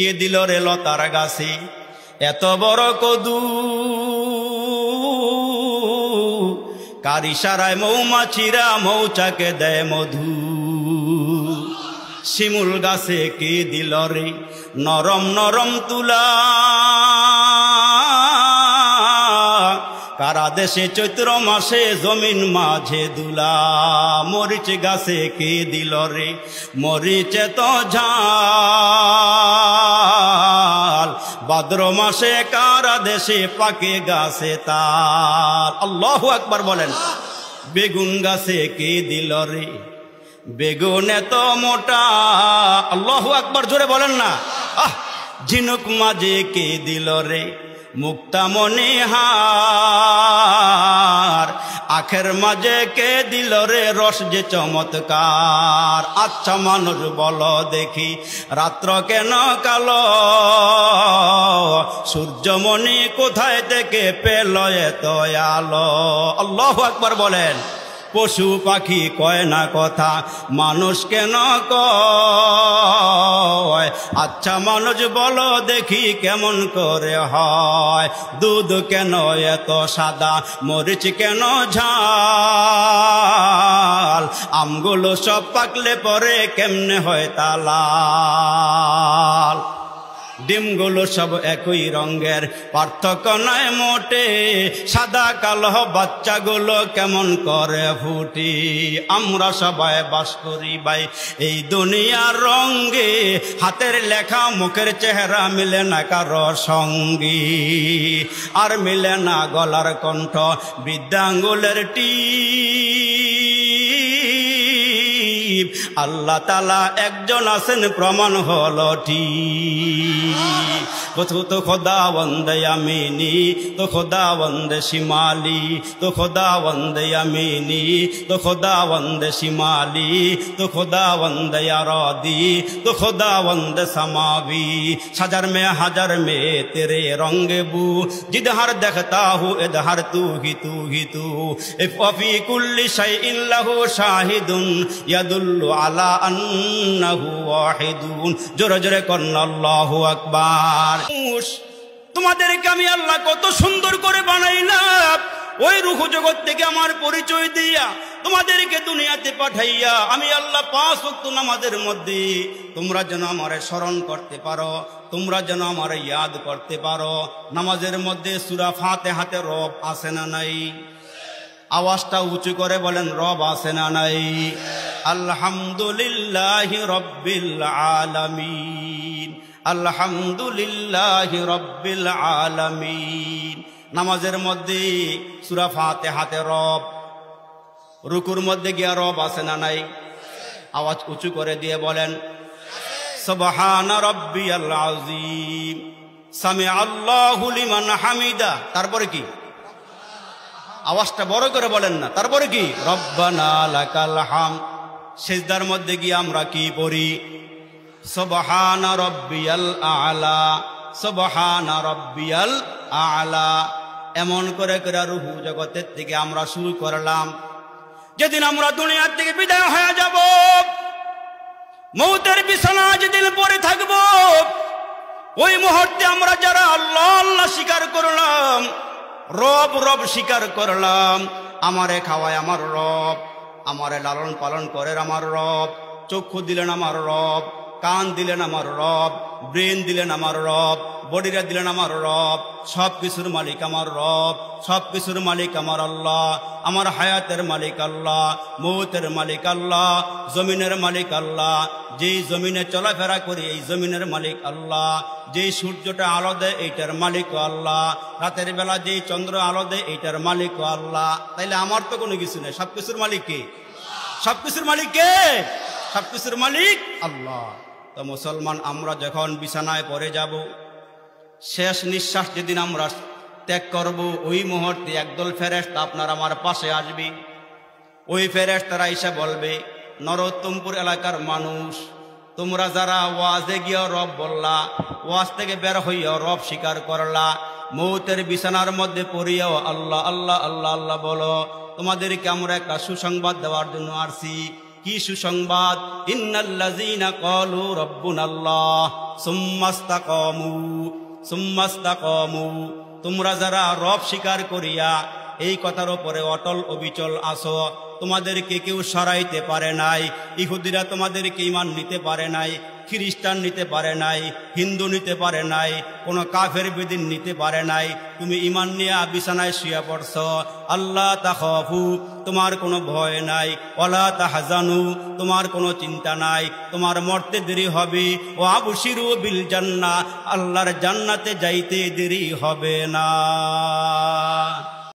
কে দিল রে লতার গাছে এত বড় কদু, কার ইশারায় মৌমাছিরা মৌচাকে দেয় মধু। শিমুল গাছে কে দিল রে নরম নরম তুলা, কারা দেশে চৈত্র মাসে জমিন মাঝে দুলা। মরিচ গাছে কে দিল রে মরিচে তো ঝাল, ভাদ্র মাসে কারা দেশে পাকে গাছে তাল। আল্লাহু আকবার বলেন। বেগুন গাছে কে দিল রে বেগুন এত মোটা, আল্লাহু আকবার জোরে বলেন না। ঝিনুক মাঝে কে দিল রে মুক্তা মনিহার, আখের মাঝে কে দিল রে রস যে চমৎকার। আচ্ছা মানুষ বলো দেখি রাত্র কেন কালো, সূর্যমণি কোথায় থেকে পেল এত আলো। আল্লাহু আকবার বলেন। পশু পাখি কয় না কথা, মানুষ কেন কয়? আচ্ছা মানুষ বলো দেখি কেমন করে হয়? দুধ কেন এত সাদা, মরিচ কেন ঝাল, আমগুলো সব পাকলে পরে কেমনে হয় তা লাল। ডিমগুলো সব একই রঙের, পার্থক্য নয় মোটে, সাদা কালো বাচ্চাগুলো কেমন করে ফুটি। আমরা সবাই বাস করি ভাই এই দুনিয়ার রঙে, হাতের লেখা মুখের চেহারা মিলে না কারো সঙ্গী, আর মিলে না গলার কণ্ঠ বৃদ্ধাঙ্গুলের টিপ। আল্লাহ তাআলা একজন আছেন প্রমাণ হলো ঠিক। তো খোদাবন্দে আমিনী, তো খোদাবন্দে শিমালি, তো খোদাবন্দে আমিনী, তো খোদাবন্দে শিমালি, তো খোদাবন্দে আরাদি, তো খোদাবন্দে समावी। हजार में तेरे रंग बू, जिधर देखता हूँ इधर तू ही तू। फी कुल्ली शैइन लहू शाहिदुन यदुल्लु अला अन्नहु वाहिदुन। जोरे जोरे करना अल्लाहु আকবার। তোমাদেরকে আমি আল্লাহ কত সুন্দর করে বানাইলাম, ওই রূহ জগৎ থেকে আমার পরিচয় দিয়া তোমাদেরকে দুনিয়াতে পাঠাইয়া আমি আল্লাহ 5 ওয়াক্ত নামাজের মধ্যে তোমরা যেন আমারে স্মরণ করতে পারো, তোমরা যেন আমারে ইয়াদ করতে পারো। নামাজের মধ্যে সূরা ফাতিহাতে রব আছে না নাই? আওয়াজটা উঁচু করে বলেন, রব আছে না নাই? আলহামদুলিল্লাহি রাব্বিল আলামিন, আলহামদুলিল্লাহি রাব্বিল আলামিন। নামাজের মধ্যে সূরা ফাতিহাতে রব, রুকুর মধ্যে গিয়া রব আছে না নাই? আওয়াজ উঁচু করে দিয়ে বলেন, সুবহানা রাব্বিয়াল আযীম, সামিআ আল্লাহু লিমান হামিদা। তারপরে কি? আওয়াজটা বড় করে বলেন না। তারপরে কি? রব্বানা লাকাল হামদ। সিজদার মধ্যে গিয়ে আমরা কি পড়ি? সুবহানা রাব্বিয়াল আ'লা, সুবহানা রাব্বিয়াল আ'লা। এমন করে করে রূহ জগতের থেকে আমরা শুরু করলাম। যেদিন আমরা দুনিয়ার থেকে বিদায় হয়ে যাব, মৌতের বিছানা যেদিন পড়ে থাকব, ওই মুহূর্তে আমরা যারা আল্লাহ আল্লাহ স্বীকার করলাম, রব রব স্বীকার করলাম, আমারে খাওয়ায় আমার রব, আমারে লালন পালন করেন আমার রব, চক্ষু দিলেন আমার রব, কান দিলেন আমার রব, ব্রেন দিলেন আমার রব, বডিরা দিলেন আমার রব, সব কিছুর মালিক আমার রব, সব কিছুর মালিক আমার আল্লাহ, আমার হায়াতের মালিক আল্লাহ, মৌতের মালিক আল্লাহ, জমিনের মালিক আল্লাহ, যেই জমিনে চলাফেরা করি এই জমিনের মালিক আল্লাহ, যেই সূর্যটা আলো দেয় এইটার মালিক আল্লাহ, রাতের বেলা যেই চন্দ্র আলো দেয় এইটার মালিক আল্লাহ। তাইলে আমার তো কোনো কিছু নেই, সব কিছুর মালিক কে? সব কিছুর মালিক কে? সব কিছুর মালিক আল্লাহ। তো মুসলমান, আমরা যখন বিছানায় পড়ে যাব, শেষ নিঃশ্বাস যেদিন আমরা ত্যাগ করব, ওই মুহূর্তে একদল ফেরেশতা আপনার আমার পাশে আসবে। ওই ফেরেশতারা এসে বলবে, নরোত্তমপুর এলাকার মানুষ, তোমরা যারা ওয়াজে গিয়ে রব বললা, ওয়াজ থেকে বের হইয়া রব স্বীকার করলা, মৌতের বিছানার মধ্যে পড়িয়াও আল্লাহ আল্লাহ আল্লাহ আল্লাহ বলো, তোমাদেরকে আমরা একটা সুসংবাদ দেওয়ার জন্য আসছি। কি সুসংবাদ, ইন্নাল্লাযীনা ক্বালু রাব্বুনাল্লাহ সুম্মাস্তাকামু, তোমরা যারা রব স্বীকার করিয়া এই কথার উপরে অটল অবিচল আছো, তোমাদেরকে কেউ সরাইতে পারে নাই। ইহুদিরা তোমাদেরকে ঈমান নিতে পারে নাই, খ্রিস্টান নিতে পারে নাই, হিন্দু নিতে পারে নাই, কোনো কাফের বেদিন নিতে পারে নাই। তুমি ঈমান নিয়ে বিছানায় শুয়ে পড়ছ। আল্লাহ তাখাফু, তোমার কোনো ভয় নাই। ওয়ালা তাহজানু, তোমার কোনো চিন্তা নাই। তোমার মরতে দেরি হবে। ও আবশিরু বিল জান্নাহ, আল্লাহর জান্নাতে যাইতে দেরি হবে না।